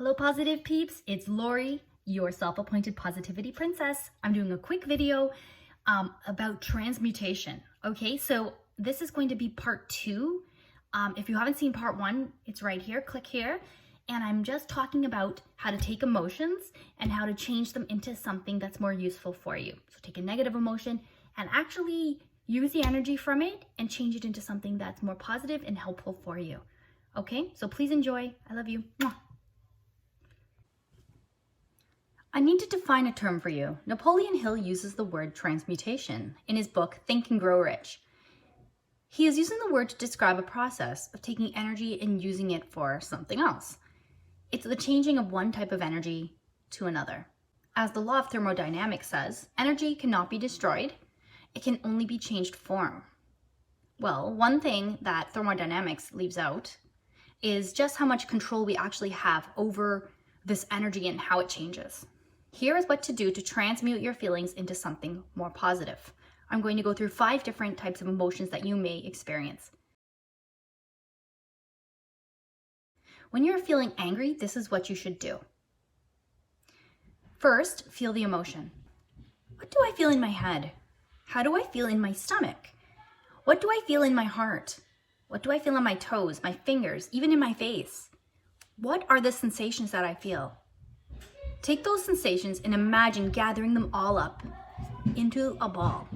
Hello positive peeps, it's Lori, your self-appointed positivity princess. I'm doing a quick video about transmutation. Okay, so this is going to be part 2. If you haven't seen part 1, it's right here, click here. And I'm just talking about how to take emotions and how to change them into something that's more useful for you. So take a negative emotion and actually use the energy from it and change it into something that's more positive and helpful for you. Okay, so please enjoy. I love you. Mwah. I need to define a term for you. Napoleon Hill uses the word transmutation in his book, Think and Grow Rich. He is using the word to describe a process of taking energy and using it for something else. It's the changing of one type of energy to another. As the law of thermodynamics says, energy cannot be destroyed. It can only be changed form. Well, one thing that thermodynamics leaves out is just how much control we actually have over this energy and how it changes. Here is what to do to transmute your feelings into something more positive. I'm going to go through 5 different types of emotions that you may experience. When you're feeling angry, this is what you should do. First, feel the emotion. What do I feel in my head? How do I feel in my stomach? What do I feel in my heart? What do I feel on my toes, my fingers, even in my face? What are the sensations that I feel? Take those sensations and imagine gathering them all up into a ball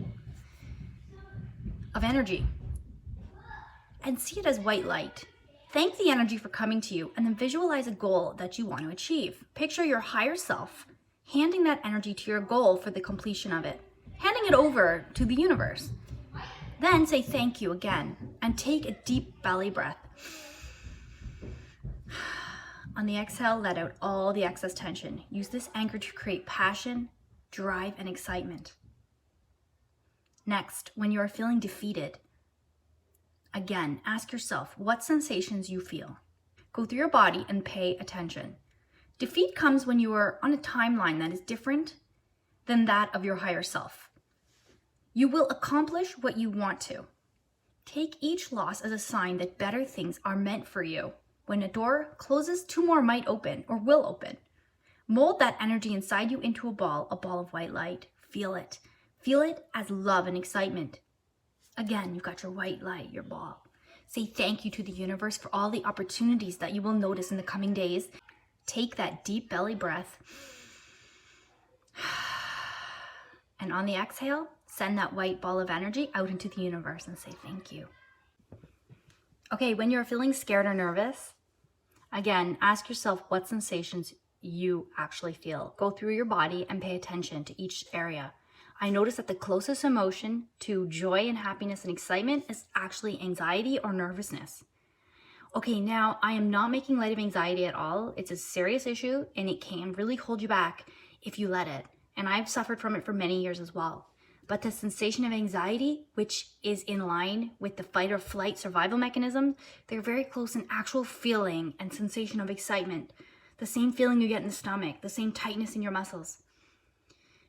of energy and see it as white light. Thank the energy for coming to you and then visualize a goal that you want to achieve. Picture your higher self handing that energy to your goal for the completion of it, handing it over to the universe. Then say thank you again and take a deep belly breath. On the exhale, let out all the excess tension. Use this anchor to create passion, drive, and excitement. Next, when you are feeling defeated, again, ask yourself what sensations you feel. Go through your body and pay attention. Defeat comes when you are on a timeline that is different than that of your higher self. You will accomplish what you want to. Take each loss as a sign that better things are meant for you. When a door closes, 2 more might open or will open. Mold that energy inside you into a ball of white light. Feel it. Feel it as love and excitement. Again, you've got your white light, your ball. Say thank you to the universe for all the opportunities that you will notice in the coming days. Take that deep belly breath. And on the exhale, send that white ball of energy out into the universe and say thank you. Okay, when you're feeling scared or nervous, again, ask yourself what sensations you actually feel. Go through your body and pay attention to each area. I notice that the closest emotion to joy and happiness and excitement is actually anxiety or nervousness. Okay, now I am not making light of anxiety at all. It's a serious issue and it can really hold you back if you let it. And I've suffered from it for many years as well. But the sensation of anxiety, which is in line with the fight or flight survival mechanism, they're very close in actual feeling and sensation of excitement. The same feeling you get in the stomach, the same tightness in your muscles.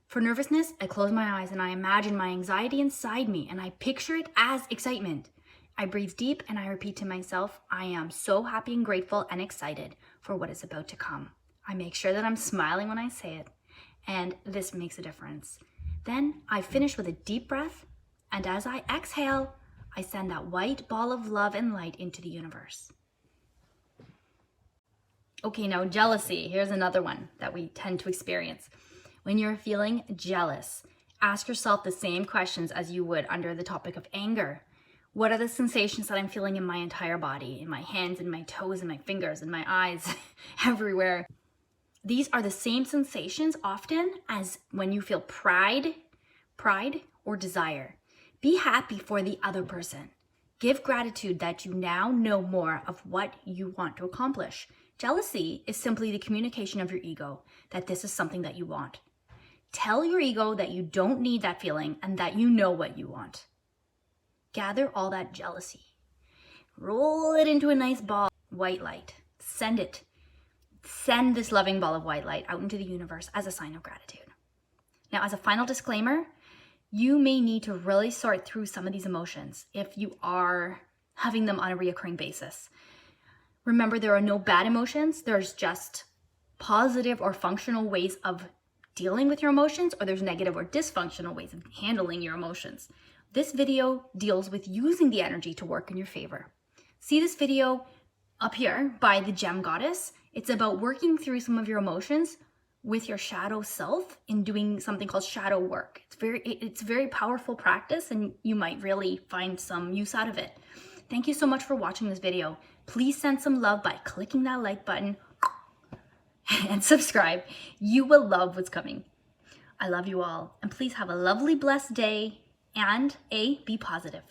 For nervousness, I close my eyes and I imagine my anxiety inside me and I picture it as excitement. I breathe deep and I repeat to myself, I am so happy and grateful and excited for what is about to come. I make sure that I'm smiling when I say it, and this makes a difference. Then I finish with a deep breath, and as I exhale, I send that white ball of love and light into the universe. Okay, now jealousy. Here's another one that we tend to experience. When you're feeling jealous, ask yourself the same questions as you would under the topic of anger. What are the sensations that I'm feeling in my entire body, in my hands, in my toes, in my fingers, in my eyes, everywhere? These are the same sensations often as when you feel pride or desire. Be happy for the other person. Give gratitude that you now know more of what you want to accomplish. Jealousy is simply the communication of your ego that this is something that you want. Tell your ego that you don't need that feeling and that you know what you want. Gather all that jealousy. Roll it into a nice ball, white light. Send it. Send this loving ball of white light out into the universe as a sign of gratitude. Now, as a final disclaimer, you may need to really sort through some of these emotions if you are having them on a reoccurring basis. Remember, there are no bad emotions. There's just positive or functional ways of dealing with your emotions, or there's negative or dysfunctional ways of handling your emotions. This video deals with using the energy to work in your favor. See this video up here by the Gem Goddess. It's about working through some of your emotions with your shadow self in doing something called shadow work. It's a very powerful practice, and you might really find some use out of it. Thank you so much for watching this video. Please send some love by clicking that like button and subscribe. You will love what's coming. I love you all, and please have a lovely, blessed day and be positive.